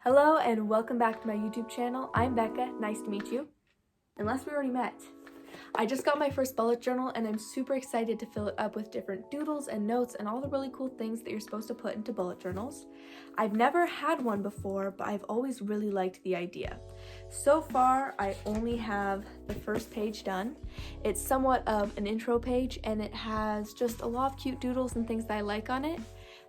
Hello and welcome back to my YouTube channel. I'm Becca, nice to meet you, unless we already met. I just got my first bullet journal and I'm super excited to fill it up with different doodles and notes and all the really cool things that you're supposed to put into bullet journals. I've never had one before, but I've always really liked the idea. So far, I only have the first page done. It's somewhat of an intro page and it has just a lot of cute doodles and things that I like on it.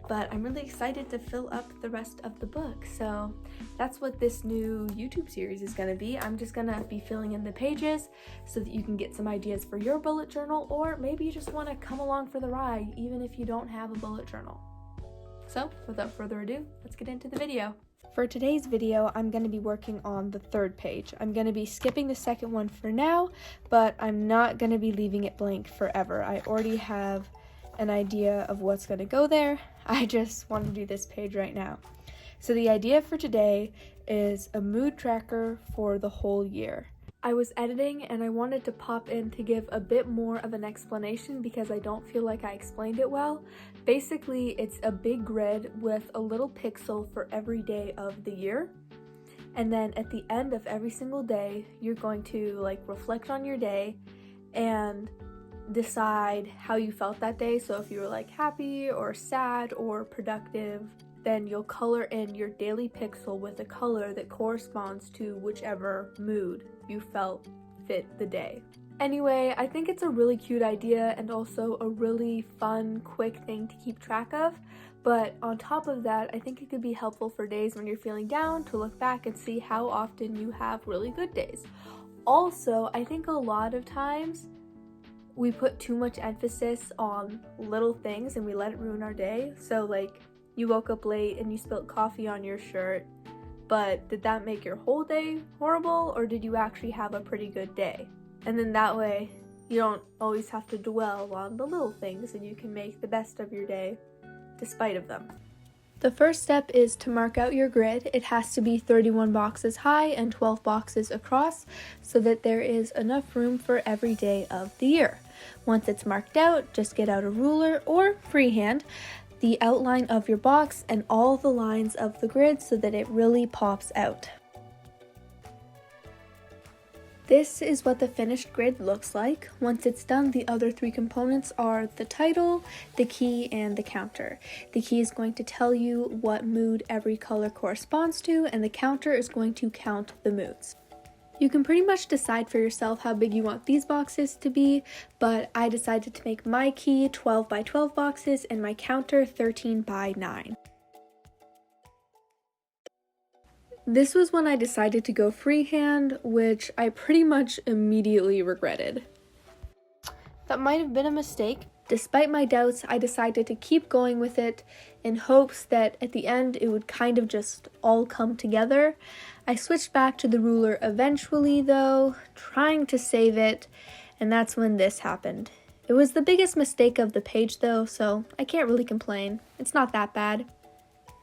But I'm really excited to fill up the rest of the book. So that's what this new YouTube series is going to be. I'm just going to be filling in the pages so that you can get some ideas for your bullet journal, or maybe you just want to come along for the ride even if you don't have a bullet journal. So without further ado, let's get into the video. For today's video, I'm going to be working on the third page. I'm going to be skipping the second one for now, but I'm not going to be leaving it blank forever. I already have an idea of what's going to go there. I just want to do this page right now. So the idea for today is a mood tracker for the whole year. I was editing and I wanted to pop in to give a bit more of an explanation because I don't feel like I explained it well. Basically, it's a big grid with a little pixel for every day of the year. And then at the end of every single day, you're going to reflect on your day and decide how you felt that day. So if you were happy or sad or productive, then you'll color in your daily pixel with a color that corresponds to whichever mood you felt fit the day. Anyway, I think it's a really cute idea and also a really fun, quick thing to keep track of. But on top of that, I think it could be helpful for days when you're feeling down to look back and see how often you have really good days. Also, I think a lot of times we put too much emphasis on little things and we let it ruin our day. So you woke up late and you spilled coffee on your shirt, but did that make your whole day horrible, or did you actually have a pretty good day? And then that way you don't always have to dwell on the little things and you can make the best of your day despite of them. The first step is to mark out your grid. It has to be 31 boxes high and 12 boxes across so that there is enough room for every day of the year. Once it's marked out, just get out a ruler or freehand the outline of your box and all the lines of the grid so that it really pops out. This is what the finished grid looks like. Once it's done, the other three components are the title, the key, and the counter. The key is going to tell you what mood every color corresponds to, and the counter is going to count the moods. You can pretty much decide for yourself how big you want these boxes to be, but I decided to make my key 12 by 12 boxes and my counter 13 by 9. This was when I decided to go freehand, which I pretty much immediately regretted. That might have been a mistake. Despite my doubts, I decided to keep going with it in hopes that at the end it would kind of just all come together. I switched back to the ruler eventually though, trying to save it, and that's when this happened. It was the biggest mistake of the page though, so I can't really complain. It's not that bad.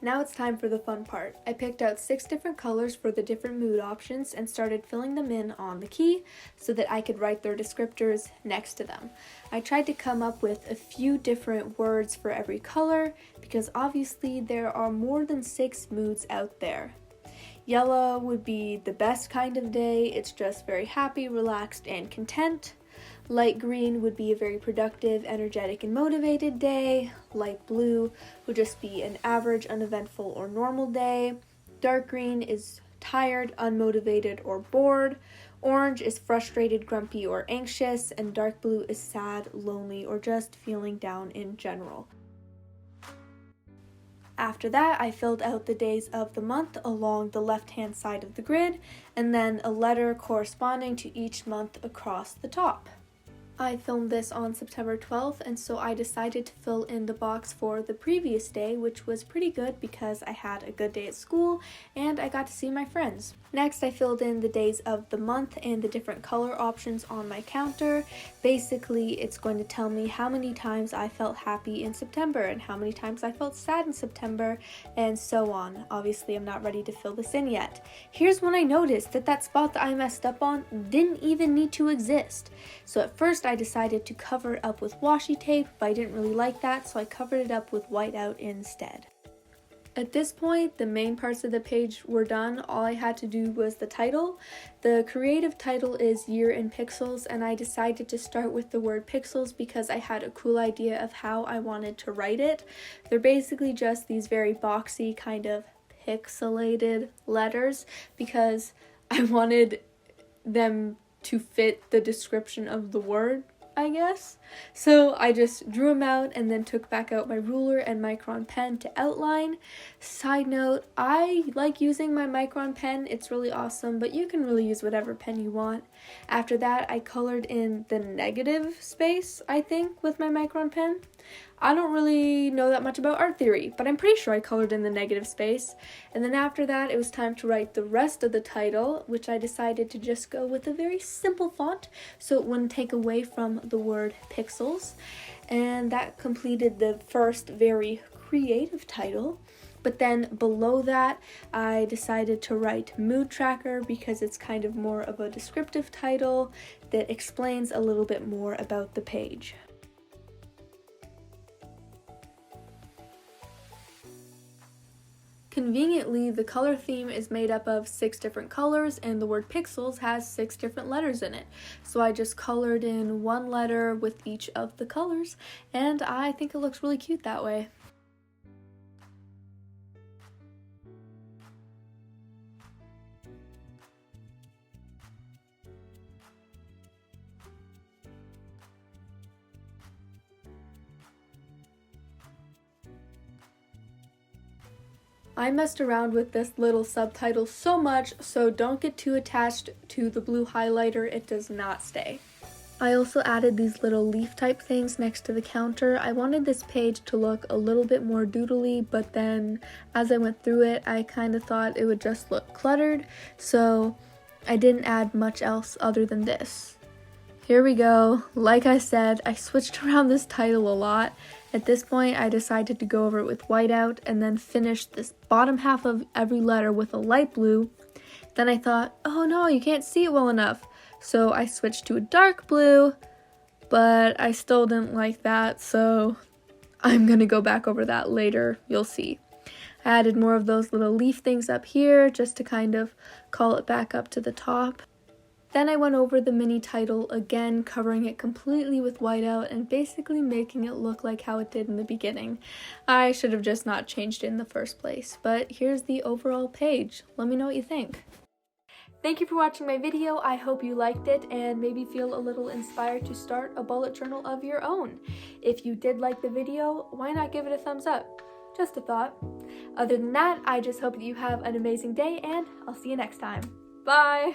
Now it's time for the fun part. I picked out 6 different colors for the different mood options and started filling them in on the key so that I could write their descriptors next to them. I tried to come up with a few different words for every color because obviously there are more than 6 moods out there. Yellow would be the best kind of day. It's just very happy, relaxed, and content. Light green would be a very productive, energetic, and motivated day. Light blue would just be an average, uneventful, or normal day. Dark green is tired, unmotivated, or bored. Orange is frustrated, grumpy, or anxious. And dark blue is sad, lonely, or just feeling down in general. After that, I filled out the days of the month along the left-hand side of the grid, and then a letter corresponding to each month across the top. I filmed this on September 12th, and so I decided to fill in the box for the previous day, which was pretty good because I had a good day at school and I got to see my friends. Next, I filled in the days of the month and the different color options on my counter. Basically, it's going to tell me how many times I felt happy in September and how many times I felt sad in September, and so on. Obviously, I'm not ready to fill this in yet. Here's when I noticed that that spot that I messed up on didn't even need to exist. So at first, I decided to cover it up with washi tape, but I didn't really like that, so I covered it up with whiteout instead. At this point, the main parts of the page were done. All I had to do was the title. The creative title is Year in Pixels, and I decided to start with the word pixels because I had a cool idea of how I wanted to write it. They're basically just these very boxy, kind of pixelated letters because I wanted them to fit the description of the word, I guess. So I just drew them out and then took back out my ruler and Micron pen to outline. Side note, I like using my Micron pen. It's really awesome, but you can really use whatever pen you want. After that, I colored in the negative space, I think, with my Micron pen. I don't really know that much about art theory, but I'm pretty sure I colored in the negative space. And then after that, it was time to write the rest of the title, which I decided to just go with a very simple font so it wouldn't take away from the word pixels. And that completed the first very creative title. But then below that, I decided to write Mood Tracker because it's kind of more of a descriptive title that explains a little bit more about the page. Conveniently, the color theme is made up of 6 different colors and the word pixels has 6 different letters in it. So I just colored in 1 letter with each of the colors, and I think it looks really cute that way. I messed around with this little subtitle so much, so don't get too attached to the blue highlighter, it does not stay. I also added these little leaf type things next to the counter. I wanted this page to look a little bit more doodly, but then as I went through it, I kind of thought it would just look cluttered, so I didn't add much else other than this. Here we go. Like I said, I switched around this title a lot. At this point, I decided to go over it with whiteout and then finish this bottom half of every letter with a light blue. Then I thought, oh no, you can't see it well enough. So I switched to a dark blue, but I still didn't like that, so I'm gonna go back over that later, you'll see. I added more of those little leaf things up here just to kind of call it back up to the top. Then I went over the mini title again, covering it completely with whiteout and basically making it look like how it did in the beginning. I should have just not changed it in the first place, but here's the overall page. Let me know what you think. Thank you for watching my video. I hope you liked it and maybe feel a little inspired to start a bullet journal of your own. If you did like the video, why not give it a thumbs up? Just a thought. Other than that, I just hope that you have an amazing day and I'll see you next time. Bye!